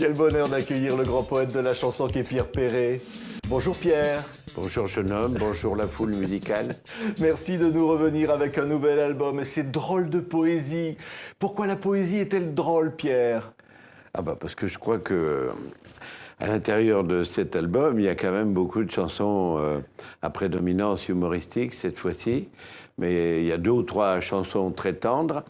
Quel bonheur d'accueillir le grand poète de la chanson qui est Pierre Perret. Bonjour Pierre. Bonjour jeune homme, bonjour la foule musicale. Merci de nous revenir avec un nouvel album et c'est drôle de poésie. Pourquoi la poésie est-elle drôle, Pierre? Ah bah parce que je crois que à l'intérieur de cet album, il y a quand même beaucoup de chansons à prédominance humoristique cette fois-ci, mais il y a 2 ou 3 chansons très tendres.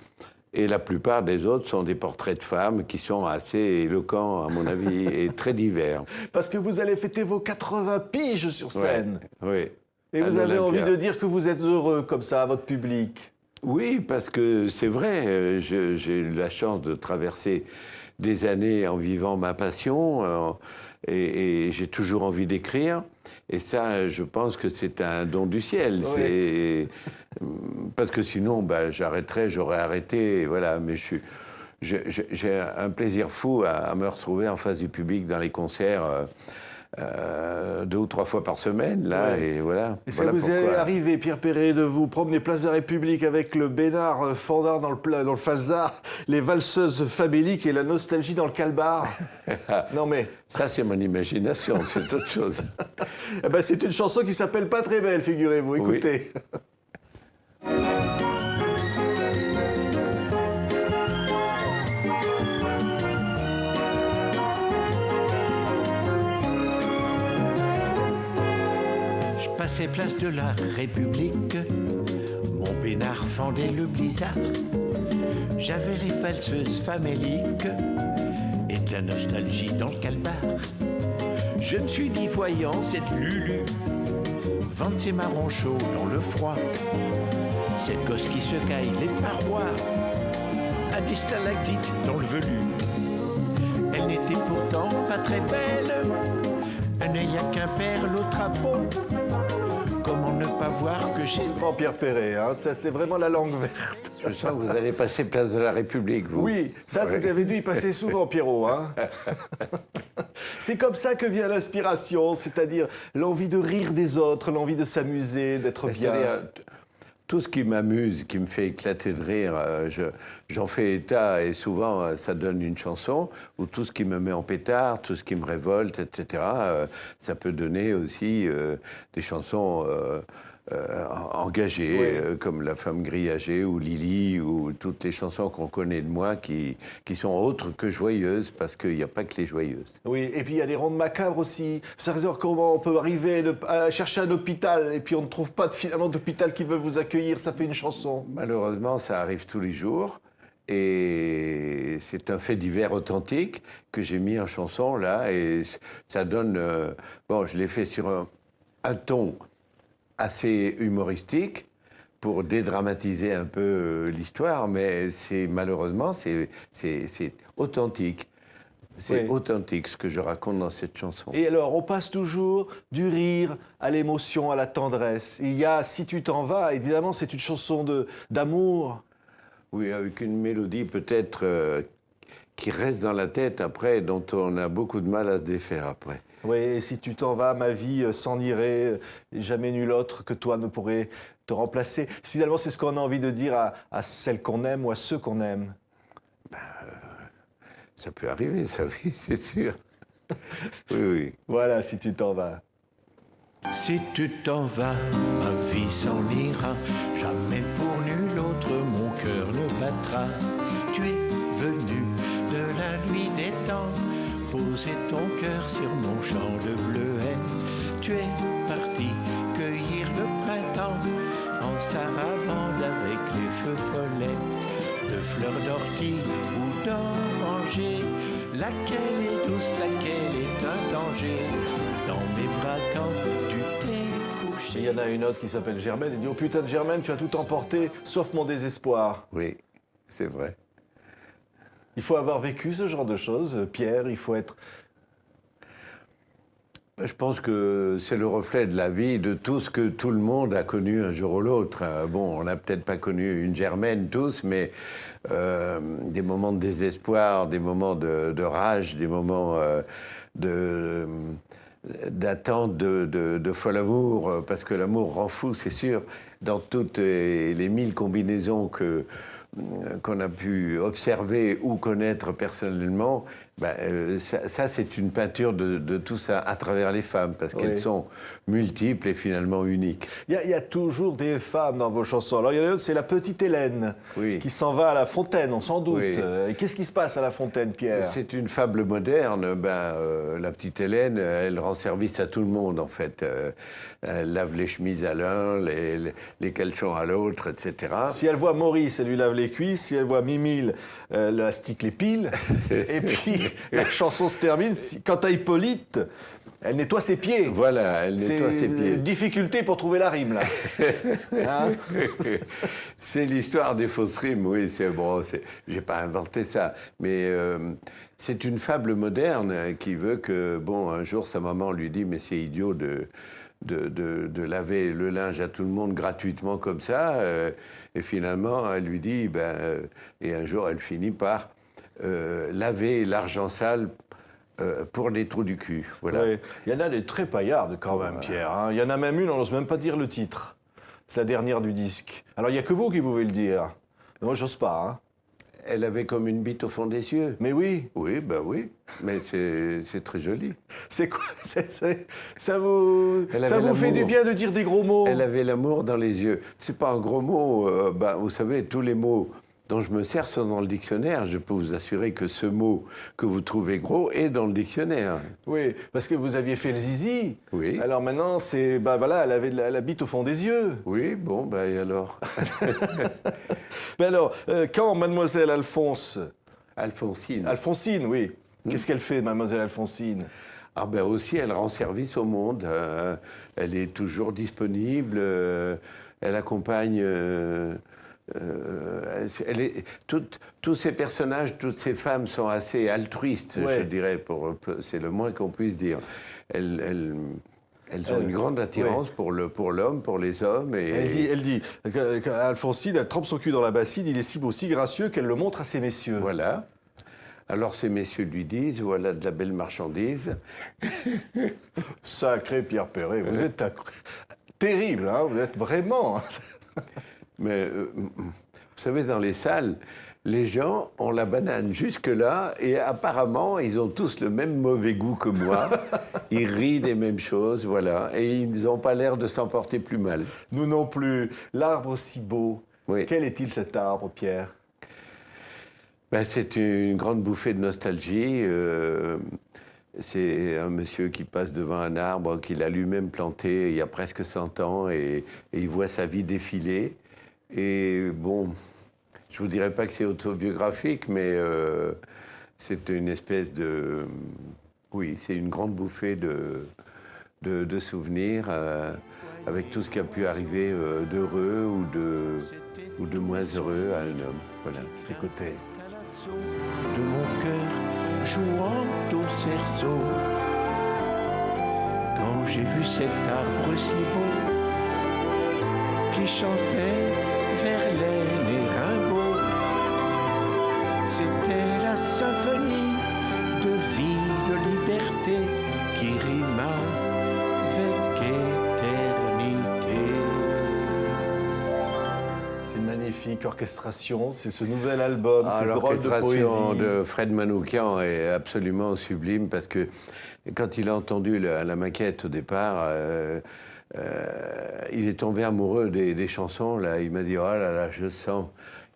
Et la plupart des autres sont des portraits de femmes qui sont assez éloquents, à mon avis, et très divers. Parce que vous allez fêter vos 80 piges sur scène. Oui. Et vous avez envie de dire que vous êtes heureux comme ça à votre public. Oui, parce que c'est vrai, j'ai eu la chance de traverser des années en vivant ma passion et j'ai toujours envie d'écrire. Et ça, je pense que c'est un don du ciel. Oui. Parce que sinon, bah, j'aurais arrêté, voilà. Mais j'ai un plaisir fou à me retrouver en face du public dans les concerts 2 ou 3 fois par semaine, là, ouais. Et voilà. Et ça vous est arrivé, Pierre Perret, de vous promener place de la République avec le Bénard Fandard dans le Falzar, les valseuses faméliques et la nostalgie dans le Calbar? Non mais... Ça, c'est mon imagination, c'est autre chose. Eh ben, c'est une chanson qui s'appelle Pas très belle, figurez-vous, écoutez. Oui. Passais place de la République, mon Bénard fendait le blizzard. J'avais les valseuses faméliques et de la nostalgie dans le Calbar. Je me suis dit, voyant cette Lulu vendre ses marrons chauds dans le froid, cette gosse qui se caille les parois à des stalactites dans le velu. Elle n'était pourtant pas très belle, un œil à Quimper, l'autre à Pau. Comment ne pas voir que chez... Bon, Pierre Perret, hein, ça c'est vraiment la langue verte. Je sens que vous allez passer place de la République, vous. Oui, ça vous avez dû y passer souvent, Pierrot. Hein. C'est comme ça que vient l'inspiration, c'est-à-dire l'envie de rire des autres, l'envie de s'amuser, d'être bien. Tout ce qui m'amuse, qui me fait éclater de rire, j'en fais état et souvent ça donne une chanson, ou tout ce qui me met en pétard, tout ce qui me révolte, etc. Ça peut donner aussi des chansons engagées, oui. Comme La femme grillagée ou Lily, ou toutes les chansons qu'on connaît de moi qui sont autres que joyeuses, parce qu'il n'y a pas que les joyeuses. Oui, et puis il y a les rondes macabres aussi. C'est-à-dire comment on peut arriver à chercher un hôpital et puis on ne trouve pas finalement d'hôpital qui veut vous accueillir, ça fait une chanson. Malheureusement, ça arrive tous les jours. Et c'est un fait divers authentique que j'ai mis en chanson, là, et ça donne... bon, je l'ai fait sur un ton assez humoristique pour dédramatiser un peu l'histoire, mais malheureusement, c'est authentique. C'est authentique ce que je raconte dans cette chanson. Et alors, on passe toujours du rire à l'émotion, à la tendresse. Il y a Si tu t'en vas, évidemment, c'est une chanson d'amour. Oui, avec une mélodie peut-être qui reste dans la tête après, dont on a beaucoup de mal à se défaire après. Oui, et si tu t'en vas, ma vie s'en irait, jamais nul autre que toi ne pourrait te remplacer. Finalement, c'est ce qu'on a envie de dire à celles qu'on aime ou à ceux qu'on aime. Ben, ça peut arriver, ça, oui, c'est sûr. Oui, oui. Voilà, si tu t'en vas. Si tu t'en vas, ma vie s'en ira, jamais pour nul autre mon cœur ne battra. Tu es venu de la nuit des temps, poser ton cœur sur mon champ de bleuets. Tu es parti cueillir le printemps en sarabande avec les feux follets de fleurs d'ortie ou d'oranger. Laquelle est douce, laquelle est un danger dans mes bras quand tu t'es couché. Il y en a une autre qui s'appelle Germaine. Elle dit « Oh putain de Germaine, tu as tout emporté, sauf mon désespoir. » Oui, c'est vrai. Il faut avoir vécu ce genre de choses, Pierre, il faut être... Je pense que c'est le reflet de la vie, de tout ce que tout le monde a connu un jour ou l'autre. Bon, on n'a peut-être pas connu une Germaine tous, mais des moments de désespoir, des moments de rage, des moments d'attente, de fol amour, parce que l'amour rend fou, c'est sûr, dans toutes les 1000 combinaisons qu'on a pu observer ou connaître personnellement, ça c'est une peinture de tout ça à travers les femmes, parce qu'elles sont multiples et finalement uniques. Il y a toujours des femmes dans vos chansons. Alors il y en a une autre, c'est la petite Hélène, qui s'en va à la fontaine, on s'en doute. Et qu'est-ce qui se passe à la fontaine, Pierre? C'est une fable moderne. La petite Hélène, elle rend service à tout le monde, en fait. Elle lave les chemises à l'un, les caleçons à l'autre, etc. Si elle voit Maurice, elle lui lave les cuisses. Si elle voit Mimile, elle astique les piles. Et puis, la chanson se termine. Quant à Hippolyte, elle nettoie ses pieds. Voilà, elle nettoie ses pieds. C'est une difficulté pour trouver la rime, là. Hein? C'est l'histoire des fausses rimes, oui. Bon, j'ai pas inventé ça. Mais c'est une fable moderne qui veut que, bon, un jour, sa maman lui dit « Mais c'est idiot de laver le linge à tout le monde gratuitement comme ça. » Et finalement, elle lui dit, et un jour, elle finit par laver l'argent sale pour les trous du cul. Voilà. Ouais. Il y en a des très paillardes quand même, Pierre. Hein. Il y en a même une, on n'ose même pas dire le titre. C'est la dernière du disque. Alors, il n'y a que vous qui pouvez le dire. Moi, j'ose pas. Hein. Elle avait comme une bite au fond des yeux. Mais oui. Oui, oui. Mais c'est très joli. C'est quoi? Ça vous fait du bien de dire des gros mots? Elle avait l'amour dans les yeux. C'est pas un gros mot. Vous savez, tous les mots dont je me sers sont dans le dictionnaire. Je peux vous assurer que ce mot que vous trouvez gros est dans le dictionnaire. Oui, parce que vous aviez fait le zizi. Oui. Alors maintenant, elle avait la bite au fond des yeux. Oui, bon, et alors? Mais alors, quand mademoiselle Alphonsine, oui. Qu'est-ce qu'elle fait, mademoiselle Alphonsine? Aussi, elle rend service au monde. Elle est toujours disponible. Elle accompagne... tous ces personnages, toutes ces femmes sont assez altruistes, je dirais. C'est le moins qu'on puisse dire. Elles ont une grande attirance pour l'homme, pour les hommes. Et... Elle dit qu'Alphonsine, elle trempe son cul dans la bassine, il est si beau, si gracieux qu'elle le montre à ces messieurs. Voilà. Alors ces messieurs lui disent, voilà de la belle marchandise. Sacré Pierre Perret, vous êtes terrible, hein, vous êtes vraiment... Mais vous savez, dans les salles, les gens ont la banane jusque-là et apparemment, ils ont tous le même mauvais goût que moi. Ils rient des mêmes choses, voilà. Et ils n'ont pas l'air de s'en porter plus mal. Nous non plus. L'arbre si beau. Oui. Quel est-il cet arbre, Pierre? C'est une grande bouffée de nostalgie. C'est un monsieur qui passe devant un arbre qu'il a lui-même planté il y a presque 100 ans et il voit sa vie défiler. Et bon, je ne vous dirais pas que c'est autobiographique, mais c'est une espèce de... Oui, c'est une grande bouffée de souvenirs avec tout ce qui a pu arriver d'heureux ou de moins heureux à un homme. Voilà, écoutez. De mon cœur jouant au cerceau, quand j'ai vu cet arbre si beau qui chantait Verlaine et Rimbaud, c'était la symphonie de vie, de liberté qui rima avec éternité. C'est une magnifique orchestration, c'est ce nouvel album, c'est ce rôle de poésie. L'orchestration de Fred Manoukian est absolument sublime parce que quand il a entendu la maquette au départ, il est tombé amoureux des chansons. Là. Il m'a dit « Oh là là, je sens,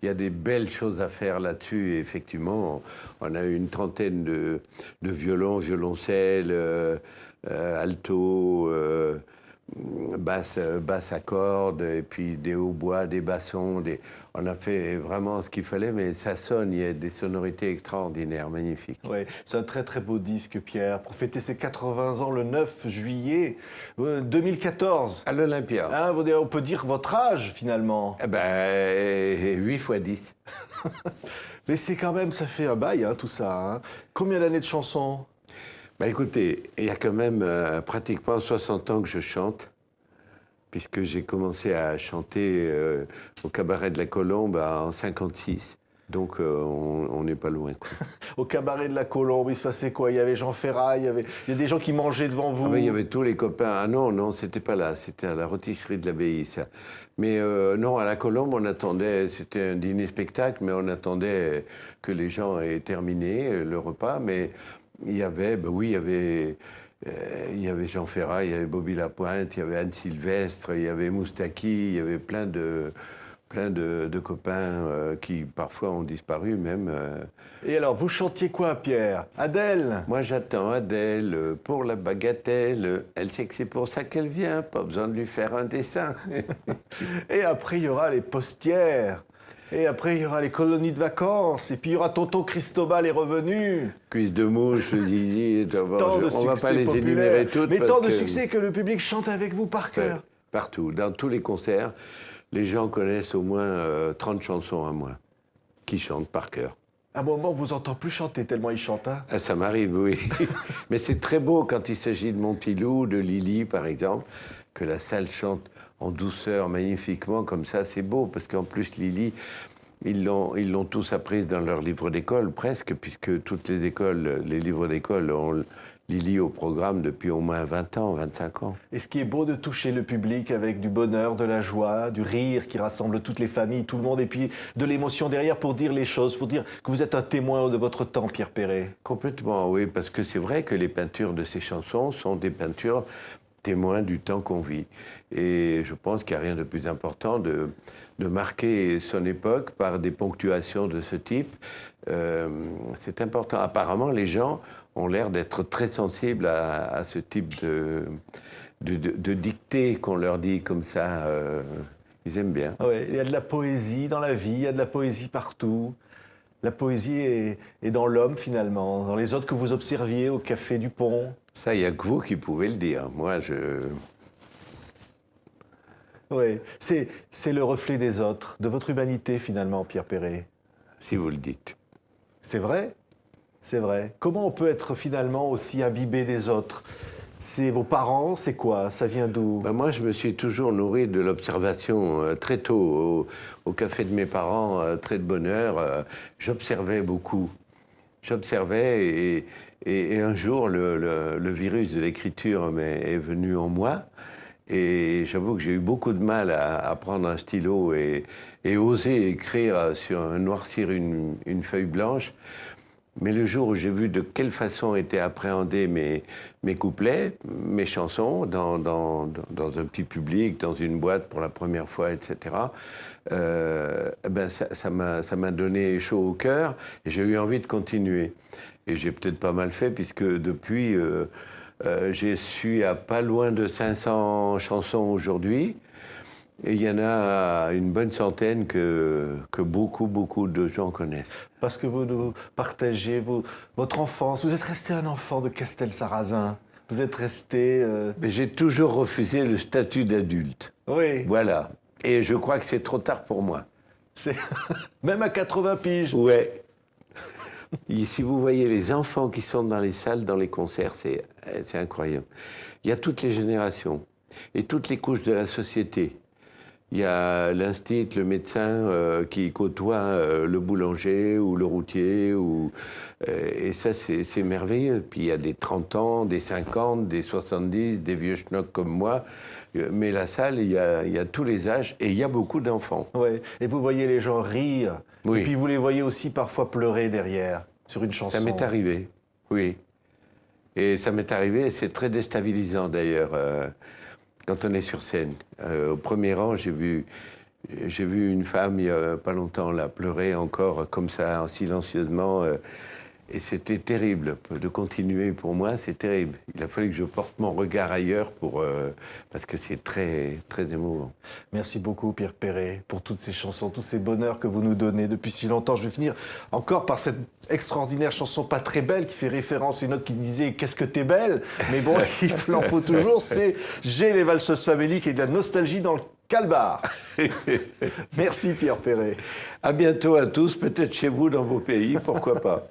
il y a des belles choses à faire là-dessus. » Et effectivement, on a eu une trentaine de violons, violoncelles, alto, basse à cordes, et puis des hautbois, des bassons. On a fait vraiment ce qu'il fallait, mais ça sonne, il y a des sonorités extraordinaires, magnifiques. Oui, c'est un très très beau disque, Pierre. Pour fêter ses 80 ans le 9 juillet 2014. À l'Olympia. Hein, on peut dire votre âge, finalement. 8 x 10. Mais c'est quand même, ça fait un bail, hein, tout ça. Hein. Combien d'années de chansons? Écoutez, il y a quand même pratiquement 60 ans que je chante, puisque j'ai commencé à chanter au Cabaret de la Colombe en 56. Donc on n'est pas loin, quoi. Au cabaret de la Colombe, il se passait quoi? Il y avait Jean Ferrat, il y a des gens qui mangeaient devant vous. Ah ben, il y avait tous les copains. Ah non, non, c'était pas là, c'était à la rôtisserie de l'Abbaye, ça. Mais non, à la Colombe, on attendait, c'était un dîner-spectacle, mais on attendait que les gens aient terminé le repas. Mais il y avait, ben oui, il y avait Jean Ferrat, il y avait Bobby Lapointe, il y avait Anne Sylvestre, il y avait Moustaki, il y avait plein de copains qui parfois ont disparu même. Et alors, vous chantiez quoi, Pierre? Adèle? Moi, j'attends Adèle pour la bagatelle. Elle sait que c'est pour ça qu'elle vient, pas besoin de lui faire un dessin. Et après, il y aura les postières. Et après, il y aura les colonies de vacances. Et puis, il y aura Tonton Cristobal est revenu. Cuisse de mouche, Zizi, Tant de on va pas succès les populaires. énumérer toutes. Mais parce tant de que- succès que le public chante avec vous par cœur. Ouais, partout, dans tous les concerts, les gens connaissent au moins 30 chansons à moi, qui chantent par cœur. À un moment, on vous entend plus chanter tellement il chante. Hein. Ah, ça m'arrive, oui. Mais c'est très beau quand il s'agit de Montilou, de Lily, par exemple, que la salle chante en douceur, magnifiquement, comme ça, c'est beau, parce qu'en plus, Lily, ils l'ont tous apprise dans leur livre d'école, presque, puisque toutes les écoles, les livres d'école ont Lily au programme depuis au moins 20 ans, 25 ans. Et ce qui est beau de toucher le public avec du bonheur, de la joie, du rire qui rassemble toutes les familles, tout le monde, et puis de l'émotion derrière pour dire les choses, pour dire que vous êtes un témoin de votre temps, Pierre Perret. Complètement, oui, parce que c'est vrai que les peintures de ces chansons sont des peintures témoins du temps qu'on vit. Et je pense qu'il n'y a rien de plus important de marquer son époque par des ponctuations de ce type. C'est important. Apparemment, les gens ont l'air d'être très sensibles à ce type de dictée qu'on leur dit comme ça. Ils aiment bien. Ouais, il y a de la poésie dans la vie, il y a de la poésie partout. La poésie est dans l'homme, finalement, dans les autres que vous observiez au Café du Pont. Ça, il n'y a que vous qui pouvez le dire. Moi, Oui, c'est le reflet des autres, de votre humanité, finalement, Pierre Perret. si vous le dites. C'est vrai, c'est vrai. Comment on peut être, finalement, aussi imbibé des autres? C'est vos parents, c'est quoi? Ça vient d'où? Ben moi, je me suis toujours nourri de l'observation très tôt. Au café de mes parents, très de bonne heure, j'observais beaucoup. J'observais et un jour, le virus de l'écriture est venu en moi. Et j'avoue que j'ai eu beaucoup de mal à prendre un stylo et oser écrire noircir une feuille blanche. Mais le jour où j'ai vu de quelle façon étaient appréhendés mes couplets, mes chansons, dans un petit public, dans une boîte pour la première fois, etc., ben ça m'a donné chaud au cœur et j'ai eu envie de continuer. Et j'ai peut-être pas mal fait, puisque depuis, je suis à pas loin de 500 chansons aujourd'hui. Et il y en a une bonne centaine que beaucoup de gens connaissent. Parce que vous nous partagez votre enfance. Vous êtes resté un enfant de Castelsarrasin. Vous êtes resté... Mais j'ai toujours refusé le statut d'adulte. Oui. Voilà. Et je crois que c'est trop tard pour moi. Même à 80 piges. Ouais. Et si vous voyez les enfants qui sont dans les salles, dans les concerts, c'est incroyable. Il y a toutes les générations et toutes les couches de la société. Il y a l'instit, le médecin qui côtoie le boulanger ou le routier. Et ça, c'est merveilleux. Puis il y a des 30 ans, des 50, des 70, des vieux schnocks comme moi. Mais la salle, il y a tous les âges et il y a beaucoup d'enfants. Ouais. Et vous voyez les gens rire. Oui. Et puis vous les voyez aussi parfois pleurer derrière, sur une chanson. Ça m'est arrivé, oui. Et ça m'est arrivé, c'est très déstabilisant d'ailleurs. Quand on est sur scène. Au premier rang, j'ai vu une femme, il n'y a pas longtemps, là, pleurer encore comme ça, silencieusement. Et c'était terrible. De continuer, pour moi, c'est terrible. Il a fallu que je porte mon regard ailleurs parce que c'est très, très émouvant. Merci beaucoup, Pierre Perret, pour toutes ces chansons, tous ces bonheurs que vous nous donnez depuis si longtemps. Je vais finir encore par cette extraordinaire chanson pas très belle qui fait référence à une autre qui disait « Qu'est-ce que t'es belle ?» Mais bon, il en faut toujours. C'est « J'ai les valseuses faméliques et de la nostalgie dans le calbar ». Merci, Pierre Perret. À bientôt à tous, peut-être chez vous, dans vos pays, pourquoi pas.